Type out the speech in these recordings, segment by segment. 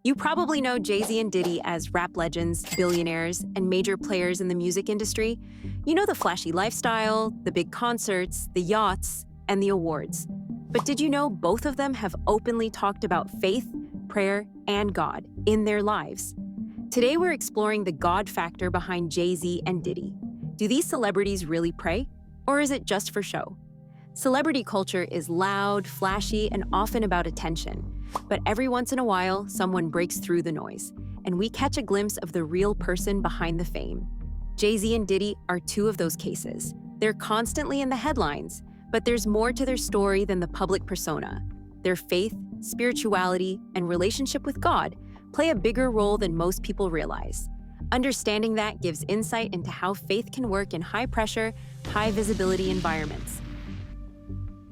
You probably know Jay-Z and Diddy as rap legends, billionaires, and major players in the music industry. You know the flashy lifestyle, the big concerts, the yachts, and the awards. But did you know both of them have openly talked about faith, prayer, and God in their lives? Today we're exploring the God factor behind Jay-Z and Diddy. Do these celebrities really pray? Or is it just for show? Celebrity culture is loud, flashy, and often about attention. But every once in a while, someone breaks through the noise, and we catch a glimpse of the real person behind the fame. Jay-Z and Diddy are two of those cases. They're constantly in the headlines, but there's more to their story than the public persona. Their faith, spirituality, and relationship with God play a bigger role than most people realize. Understanding that gives insight into how faith can work in high-pressure, high-visibility environments.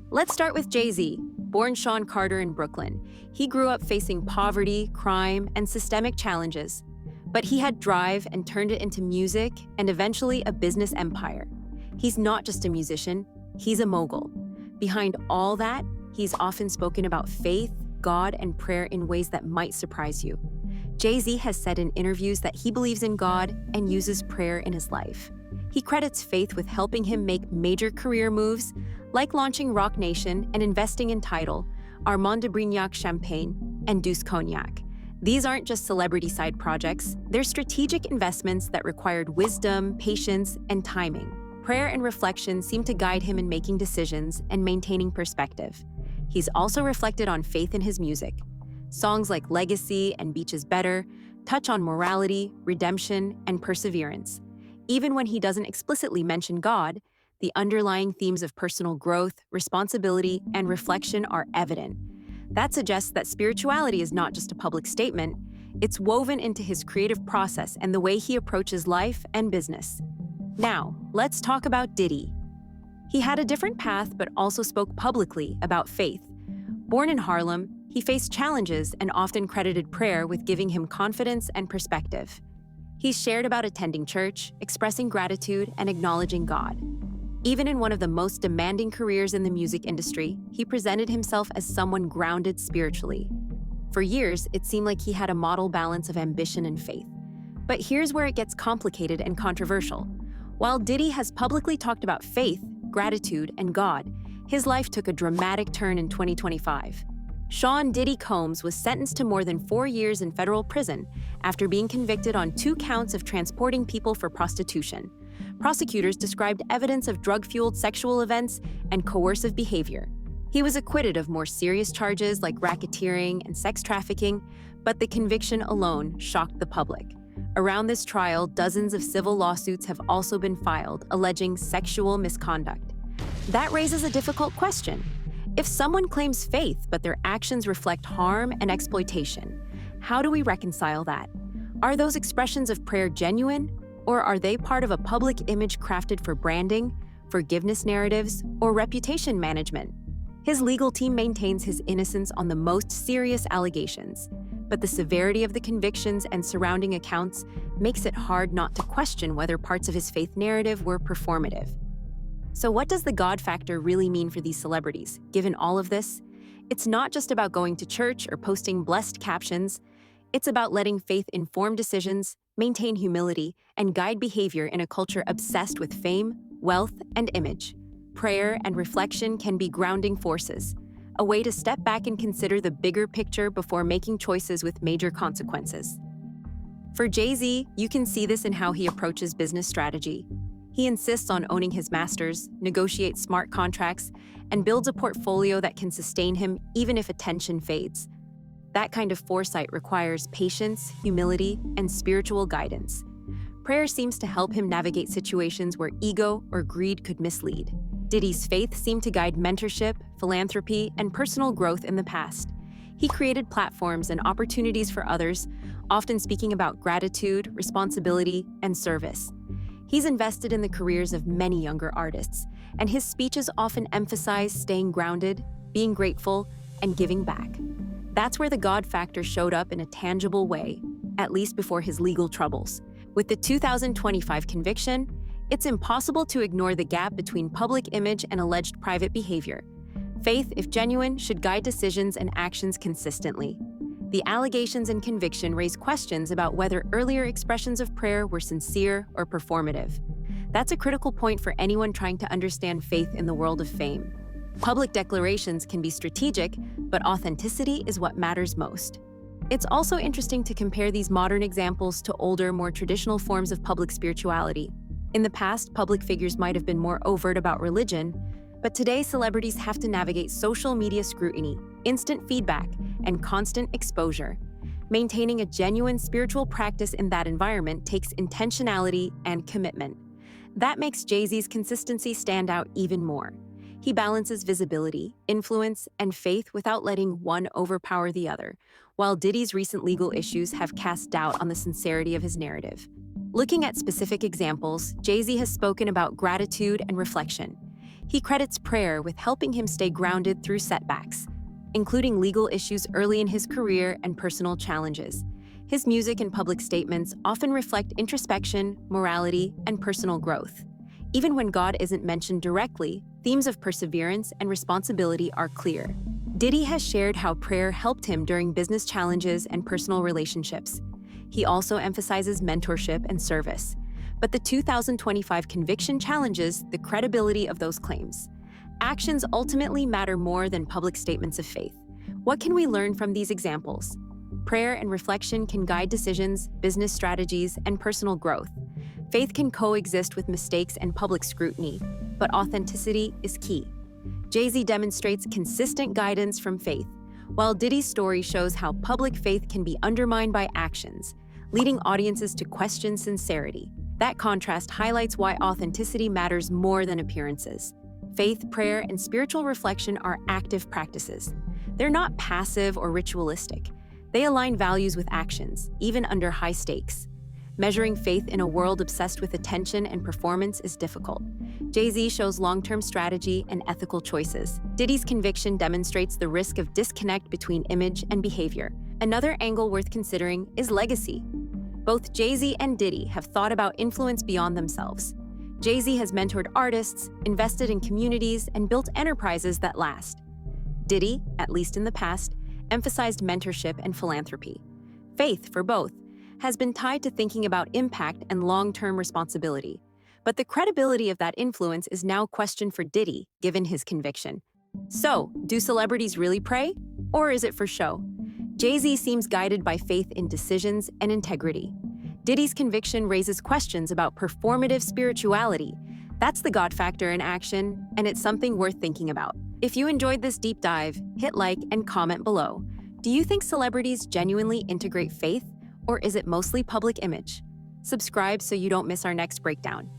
Let's start with Jay-Z. Born Sean Carter in Brooklyn, he grew up facing poverty, crime, and systemic challenges. But he had drive and turned it into music and eventually a business empire. He's not just a musician, he's a mogul. Behind all that, he's often spoken about faith, God, and prayer in ways that might surprise you. Jay-Z has said in interviews that he believes in God and uses prayer in his life. He credits faith with helping him make major career moves, like launching Roc Nation and investing in Tidal, Armand de Brignac Champagne, and Douce Cognac. These aren't just celebrity side projects, they're strategic investments that required wisdom, patience, and timing. Prayer and reflection seem to guide him in making decisions and maintaining perspective. He's also reflected on faith in his music. Songs like Legacy and Beach is Better touch on morality, redemption, and perseverance. Even when he doesn't explicitly mention God, the underlying themes of personal growth, responsibility, and reflection are evident. That suggests that spirituality is not just a public statement, it's woven into his creative process and the way he approaches life and business. Now, let's talk about Diddy. He had a different path but also spoke publicly about faith. Born in Harlem, he faced challenges and often credited prayer with giving him confidence and perspective. He's shared about attending church, expressing gratitude, and acknowledging God. Even in one of the most demanding careers in the music industry, he presented himself as someone grounded spiritually. For years, it seemed like he had a model balance of ambition and faith. But here's where it gets complicated and controversial. While Diddy has publicly talked about faith, gratitude, and God, his life took a dramatic turn in 2025. Sean "Diddy" Combs was sentenced to more than 4 years in federal prison after being convicted on 2 counts of transporting people for prostitution. Prosecutors described evidence of drug-fueled sexual events and coercive behavior. He was acquitted of more serious charges like racketeering and sex trafficking, but the conviction alone shocked the public. Around this trial, dozens of civil lawsuits have also been filed alleging sexual misconduct. That raises a difficult question. If someone claims faith but their actions reflect harm and exploitation, how do we reconcile that? Are those expressions of prayer genuine, or are they part of a public image crafted for branding, forgiveness narratives, or reputation management? His legal team maintains his innocence on the most serious allegations, but the severity of the convictions and surrounding accounts makes it hard not to question whether parts of his faith narrative were performative. So what does the God factor really mean for these celebrities, given all of this? It's not just about going to church or posting blessed captions. It's about letting faith inform decisions, maintain humility, and guide behavior in a culture obsessed with fame, wealth, and image. Prayer and reflection can be grounding forces, a way to step back and consider the bigger picture before making choices with major consequences. For Jay-Z, you can see this in how he approaches business strategy. He insists on owning his masters, negotiates smart contracts, and builds a portfolio that can sustain him even if attention fades. That kind of foresight requires patience, humility, and spiritual guidance. Prayer seems to help him navigate situations where ego or greed could mislead. Diddy's faith seemed to guide mentorship, philanthropy, and personal growth in the past. He created platforms and opportunities for others, often speaking about gratitude, responsibility, and service. He's invested in the careers of many younger artists, and his speeches often emphasize staying grounded, being grateful, and giving back. That's where the God factor showed up in a tangible way, at least before his legal troubles. With the 2025 conviction, it's impossible to ignore the gap between public image and alleged private behavior. Faith, if genuine, should guide decisions and actions consistently. The allegations and conviction raise questions about whether earlier expressions of prayer were sincere or performative. That's a critical point for anyone trying to understand faith in the world of fame. Public declarations can be strategic, but authenticity is what matters most. It's also interesting to compare these modern examples to older, more traditional forms of public spirituality. In the past, public figures might have been more overt about religion, but today celebrities have to navigate social media scrutiny, instant feedback, and constant exposure. Maintaining a genuine spiritual practice in that environment takes intentionality and commitment. That makes Jay-Z's consistency stand out even more. He balances visibility, influence, and faith without letting one overpower the other, while Diddy's recent legal issues have cast doubt on the sincerity of his narrative. Looking at specific examples, Jay-Z has spoken about gratitude and reflection. He credits prayer with helping him stay grounded through setbacks, including legal issues early in his career and personal challenges. His music and public statements often reflect introspection, morality, and personal growth. Even when God isn't mentioned directly, themes of perseverance and responsibility are clear. Diddy has shared how prayer helped him during business challenges and personal relationships. He also emphasizes mentorship and service. But the 2025 conviction challenges the credibility of those claims. Actions ultimately matter more than public statements of faith. What can we learn from these examples? Prayer and reflection can guide decisions, business strategies, and personal growth. Faith can coexist with mistakes and public scrutiny, but authenticity is key. Jay-Z demonstrates consistent guidance from faith, while Diddy's story shows how public faith can be undermined by actions, leading audiences to question sincerity. That contrast highlights why authenticity matters more than appearances. Faith, prayer, and spiritual reflection are active practices. They're not passive or ritualistic. They align values with actions, even under high stakes. Measuring faith in a world obsessed with attention and performance is difficult. Jay-Z shows long-term strategy and ethical choices. Diddy's conviction demonstrates the risk of disconnect between image and behavior. Another angle worth considering is legacy. Both Jay-Z and Diddy have thought about influence beyond themselves. Jay-Z has mentored artists, invested in communities, and built enterprises that last. Diddy, at least in the past, emphasized mentorship and philanthropy. Faith, for both, has been tied to thinking about impact and long-term responsibility. But the credibility of that influence is now questioned for Diddy, given his conviction. So, do celebrities really pray? Or is it for show? Jay-Z seems guided by faith in decisions and integrity. Diddy's conviction raises questions about performative spirituality. That's the God factor in action, and it's something worth thinking about. If you enjoyed this deep dive, hit like and comment below. Do you think celebrities genuinely integrate faith, or is it mostly public image? Subscribe so you don't miss our next breakdown.